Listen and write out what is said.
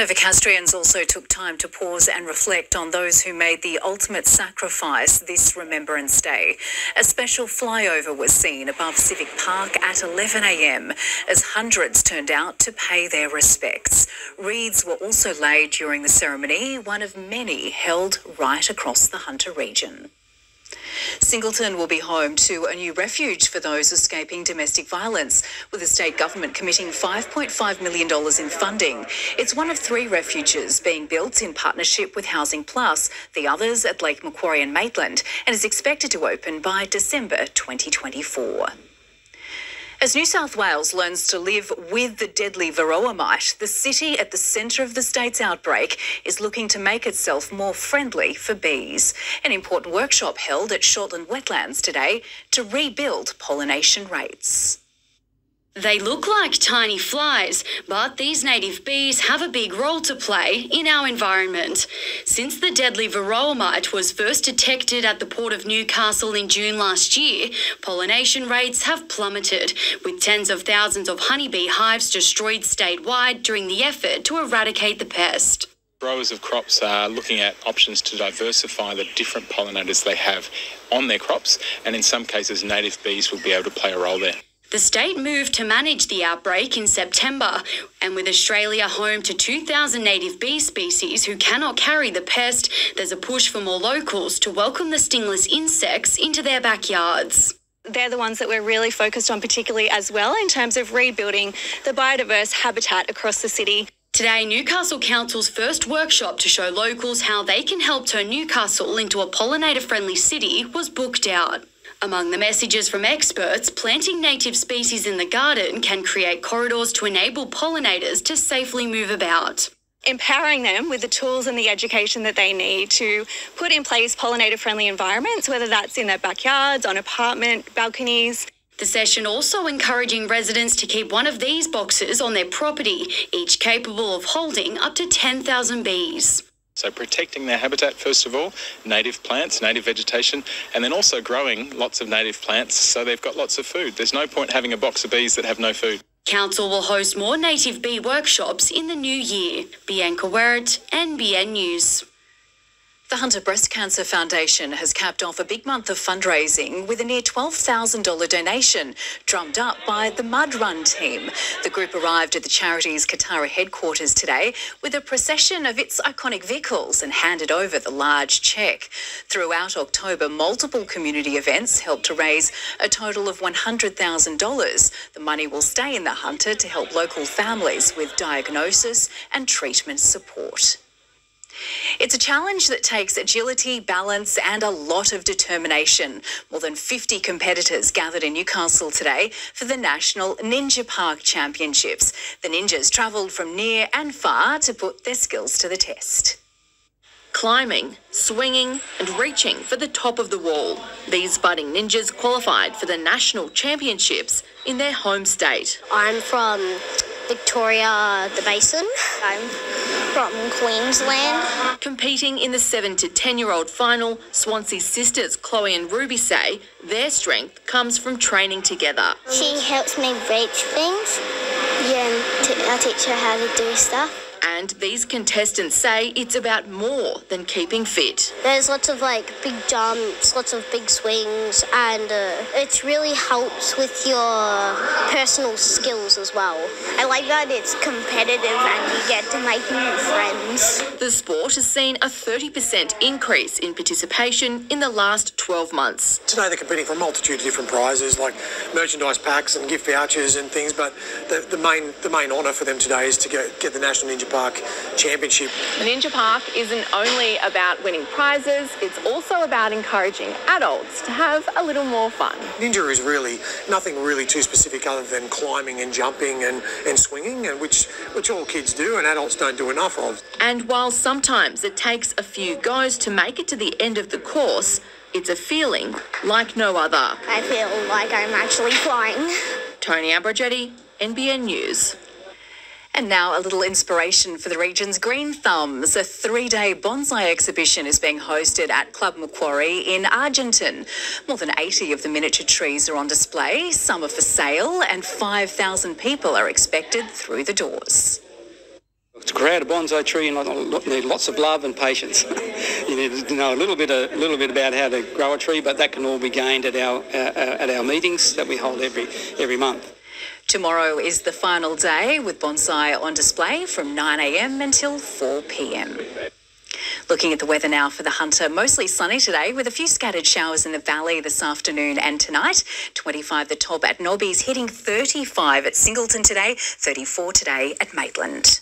Novocastrians also took time to pause and reflect on those who made the ultimate sacrifice this Remembrance Day. A special flyover was seen above Civic Park at 11 a.m. as hundreds turned out to pay their respects. Wreaths were also laid during the ceremony, one of many held right across the Hunter region. Singleton will be home to a new refuge for those escaping domestic violence, with the state government committing $5.5 million in funding. It's one of 3 refuges being built in partnership with Housing Plus, the others at Lake Macquarie and Maitland, and is expected to open by December 2024. As New South Wales learns to live with the deadly varroa mite, the city at the centre of the state's outbreak is looking to make itself more friendly for bees. An important workshop held at Shortland Wetlands today to rebuild pollination rates. They look like tiny flies, but these native bees have a big role to play in our environment. Since the deadly varroa mite was first detected at the port of Newcastle in June last year, pollination rates have plummeted, with tens of thousands of honeybee hives destroyed statewide during the effort to eradicate the pest. Growers of crops are looking at options to diversify the different pollinators they have on their crops, and in some cases native bees will be able to play a role there. The state moved to manage the outbreak in September, and with Australia home to 2,000 native bee species who cannot carry the pest, there's a push for more locals to welcome the stingless insects into their backyards. They're the ones that we're really focused on particularly as well in terms of rebuilding the biodiverse habitat across the city. Today, Newcastle Council's first workshop to show locals how they can help turn Newcastle into a pollinator-friendly city was booked out. Among the messages from experts, planting native species in the garden can create corridors to enable pollinators to safely move about. Empowering them with the tools and the education that they need to put in place pollinator-friendly environments, whether that's in their backyards, on apartment balconies. The session also encouraging residents to keep one of these boxes on their property, each capable of holding up to 10,000 bees. So protecting their habitat, first of all, native plants, native vegetation, and then also growing lots of native plants so they've got lots of food. There's no point having a box of bees that have no food. Council will host more native bee workshops in the new year. Bianca Werrett, NBN News. The Hunter Breast Cancer Foundation has capped off a big month of fundraising with a near $12,000 donation drummed up by the Mud Run team. The group arrived at the charity's Katara headquarters today with a procession of its iconic vehicles and handed over the large cheque. Throughout October, multiple community events helped to raise a total of $100,000. The money will stay in the Hunter to help local families with diagnosis and treatment support. It's a challenge that takes agility, balance and a lot of determination. More than 50 competitors gathered in Newcastle today for the National Ninja Park Championships. The ninjas travelled from near and far to put their skills to the test. Climbing, swinging and reaching for the top of the wall. These budding ninjas qualified for the National Championships in their home state. I'm from Victoria, the Basin. I'm from Queensland. Competing in the 7 to 10-year-old final, Swansea's sisters Chloe and Ruby say their strength comes from training together. She helps me reach things. Yeah, I teach her how to do stuff. And these contestants say it's about more than keeping fit. There's lots of big jumps, lots of big swings, and it really helps with your personal skills as well. I like that it's competitive and you get to make new friends. The sport has seen a 30% increase in participation in the last 12 months. Today they're competing for a multitude of different prizes like merchandise packs and gift vouchers and things, but the main honour for them today is to get the National Ninja Park Championship. The Ninja Park isn't only about winning prizes, it's also about encouraging adults to have a little more fun. Ninja is really nothing really too specific other than climbing and jumping and swinging, and which all kids do and adults don't do enough of. And while sometimes it takes a few goes to make it to the end of the course, it's a feeling like no other. I feel like I'm actually flying. Tony Abrogetti, NBN News. And now a little inspiration for the region's green thumbs. A 3-day bonsai exhibition is being hosted at Club Macquarie in Argenton. More than 80 of the miniature trees are on display. Some are for sale and 5,000 people are expected through the doors. To create a bonsai tree, you need lots of love and patience. You need to know a little bit about how to grow a tree, but that can all be gained at our meetings that we hold every month. Tomorrow is the final day with bonsai on display from 9 a.m. until 4 p.m. Looking at the weather now for the Hunter, mostly sunny today with a few scattered showers in the valley this afternoon and tonight. 25 the top at Nobby's, hitting 35 at Singleton today, 34 today at Maitland.